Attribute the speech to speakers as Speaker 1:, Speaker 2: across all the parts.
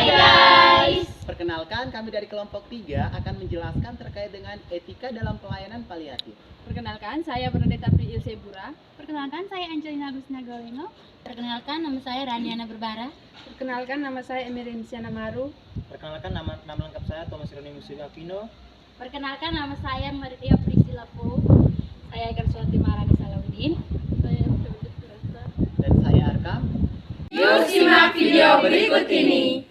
Speaker 1: guys.
Speaker 2: Perkenalkan, kami dari kelompok 3 akan menjelaskan terkait dengan etika dalam pelayanan paliatif.
Speaker 3: Perkenalkan, saya Bernadetta Priil Sebura.
Speaker 4: Perkenalkan, saya Angelina Agustina Galeno.
Speaker 5: Perkenalkan, nama saya Raniana Berbara.
Speaker 3: Perkenalkan, nama saya Emerensiana Maru.
Speaker 6: Perkenalkan, nama lengkap saya Thomas Ironimus Avino.
Speaker 5: Perkenalkan, nama saya Maria Priscilla Po. Saya Ikan Suwati Marani Salahuddin.
Speaker 2: Dan saya Arkam.
Speaker 1: Yuk simak video berikut ini.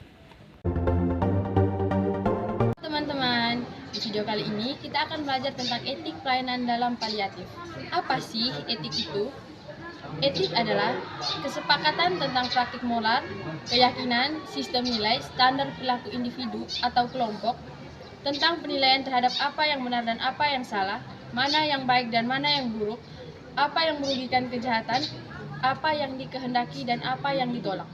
Speaker 3: Teman-teman, di video kali ini kita akan belajar tentang etik pelayanan dalam paliatif. Apa sih etik itu? Etik adalah kesepakatan tentang praktik moral, keyakinan, sistem nilai, standar perilaku individu atau kelompok, tentang penilaian terhadap apa yang benar dan apa yang salah, mana yang baik dan mana yang buruk, apa yang merugikan kejahatan, apa yang dikehendaki dan apa yang ditolak.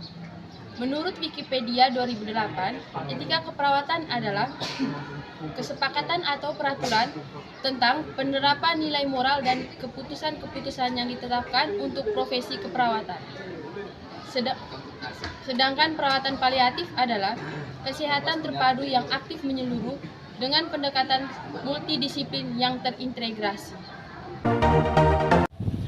Speaker 3: Menurut Wikipedia 2008, etika keperawatan adalah kesepakatan atau peraturan tentang penerapan nilai moral dan keputusan-keputusan yang ditetapkan untuk profesi keperawatan. Sedangkan perawatan paliatif adalah kesehatan terpadu yang aktif menyeluruh dengan pendekatan multidisiplin yang terintegrasi.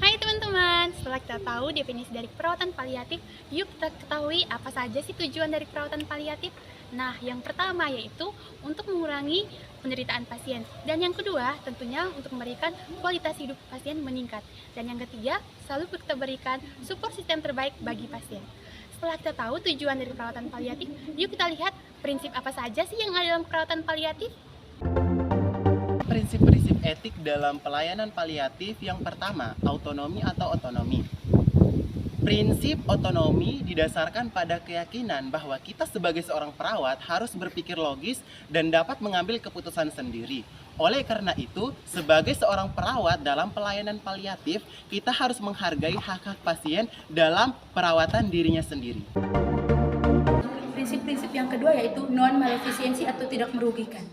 Speaker 4: Hai teman-teman, setelah kita tahu definisi dari perawatan paliatif, yuk kita ketahui apa saja sih tujuan dari perawatan paliatif. Nah, yang pertama yaitu untuk mengurangi penderitaan pasien. Dan yang kedua, tentunya untuk memberikan kualitas hidup pasien meningkat. Dan yang ketiga, selalu kita berikan support sistem terbaik bagi pasien. Setelah kita tahu tujuan dari perawatan paliatif, yuk kita lihat prinsip apa saja sih yang ada dalam perawatan paliatif.
Speaker 2: Prinsip-prinsip etik dalam pelayanan paliatif yang pertama, autonomi atau otonomi. Prinsip otonomi didasarkan pada keyakinan bahwa kita sebagai seorang perawat harus berpikir logis dan dapat mengambil keputusan sendiri. Oleh karena itu, sebagai seorang perawat dalam pelayanan paliatif, kita harus menghargai hak-hak pasien dalam perawatan dirinya sendiri.
Speaker 7: Prinsip-prinsip yang kedua yaitu non-malefisiensi atau tidak merugikan.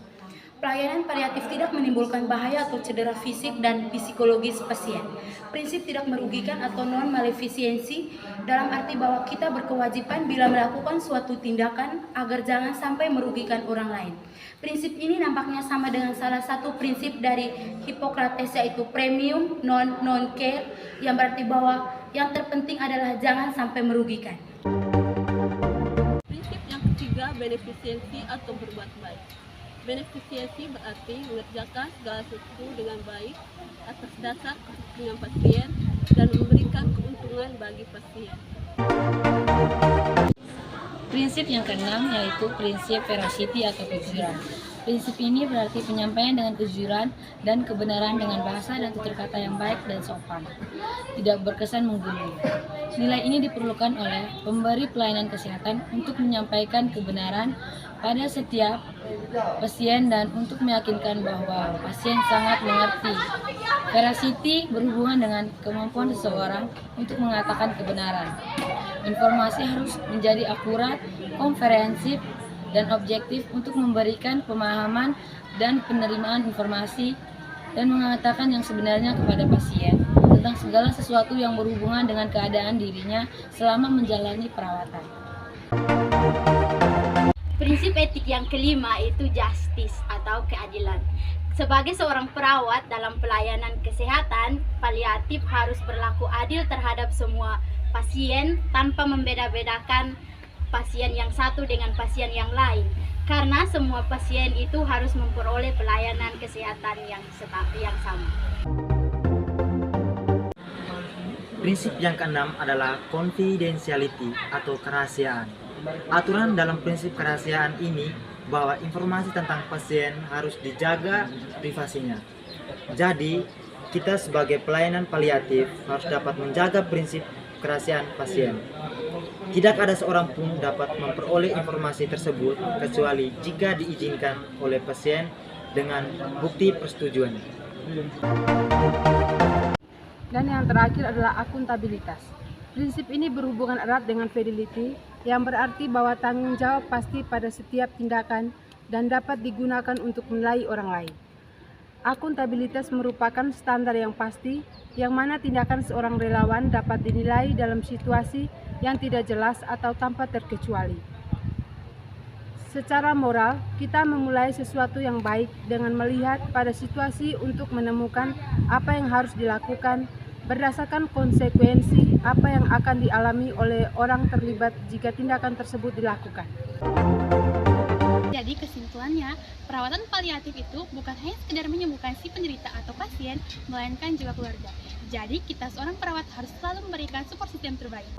Speaker 7: Pelayanan paliatif tidak menimbulkan bahaya atau cedera fisik dan psikologis pasien. Prinsip tidak merugikan atau non-malefisiensi dalam arti bahwa kita berkewajiban bila melakukan suatu tindakan agar jangan sampai merugikan orang lain. Prinsip ini nampaknya sama dengan salah satu prinsip dari Hippocrates yaitu premium non care, yang berarti bahwa yang terpenting adalah jangan sampai merugikan.
Speaker 3: Prinsip yang ketiga, benefisiensi atau berbuat baik. Benefisiensi berarti mengerjakan segala sesuatu dengan baik atas dasar kepentingan pasien dan memberikan keuntungan bagi pasien.
Speaker 5: Prinsip yang keenam yaitu prinsip veracity atau kejujuran. Prinsip ini berarti penyampaian dengan kejujuran dan kebenaran dengan bahasa dan tutur kata yang baik dan sopan, tidak berkesan menggurui. Nilai ini diperlukan oleh pemberi pelayanan kesehatan untuk menyampaikan kebenaran pada setiap pasien dan untuk meyakinkan bahwa pasien sangat mengerti. Veracity berhubungan dengan kemampuan seseorang untuk mengatakan kebenaran. Informasi harus menjadi akurat, komprehensif, dan objektif untuk memberikan pemahaman dan penerimaan informasi dan mengatakan yang sebenarnya kepada pasien tentang segala sesuatu yang berhubungan dengan keadaan dirinya selama menjalani perawatan.
Speaker 8: Prinsip etik yang kelima itu justice atau keadilan. Sebagai seorang perawat dalam pelayanan kesehatan, paliatif harus berlaku adil terhadap semua pasien tanpa membeda-bedakan pasien yang satu dengan pasien yang lain. Karena semua pasien itu harus memperoleh pelayanan kesehatan yang sama.
Speaker 6: Prinsip yang keenam adalah confidentiality atau kerahasiaan. Aturan dalam prinsip kerahasiaan ini bahwa informasi tentang pasien harus dijaga privasinya. Jadi, kita sebagai pelayanan paliatif harus dapat menjaga prinsip kerahasiaan pasien. Tidak ada seorang pun dapat memperoleh informasi tersebut kecuali jika diizinkan oleh pasien dengan bukti persetujuan.
Speaker 3: Dan yang terakhir adalah akuntabilitas. Prinsip ini berhubungan erat dengan fidelity, yang berarti bahwa tanggung jawab pasti pada setiap tindakan dan dapat digunakan untuk menilai orang lain. Akuntabilitas merupakan standar yang pasti, yang mana tindakan seorang relawan dapat dinilai dalam situasi yang tidak jelas atau tanpa terkecuali.
Speaker 9: Secara moral, kita memulai sesuatu yang baik dengan melihat pada situasi untuk menemukan apa yang harus dilakukan berdasarkan konsekuensi apa yang akan dialami oleh orang terlibat jika tindakan tersebut dilakukan.
Speaker 4: Jadi kesimpulannya, perawatan paliatif itu bukan hanya sekedar menyembuhkan si penderita atau pasien, melainkan juga keluarga. Jadi kita seorang perawat harus selalu memberikan support system terbaik.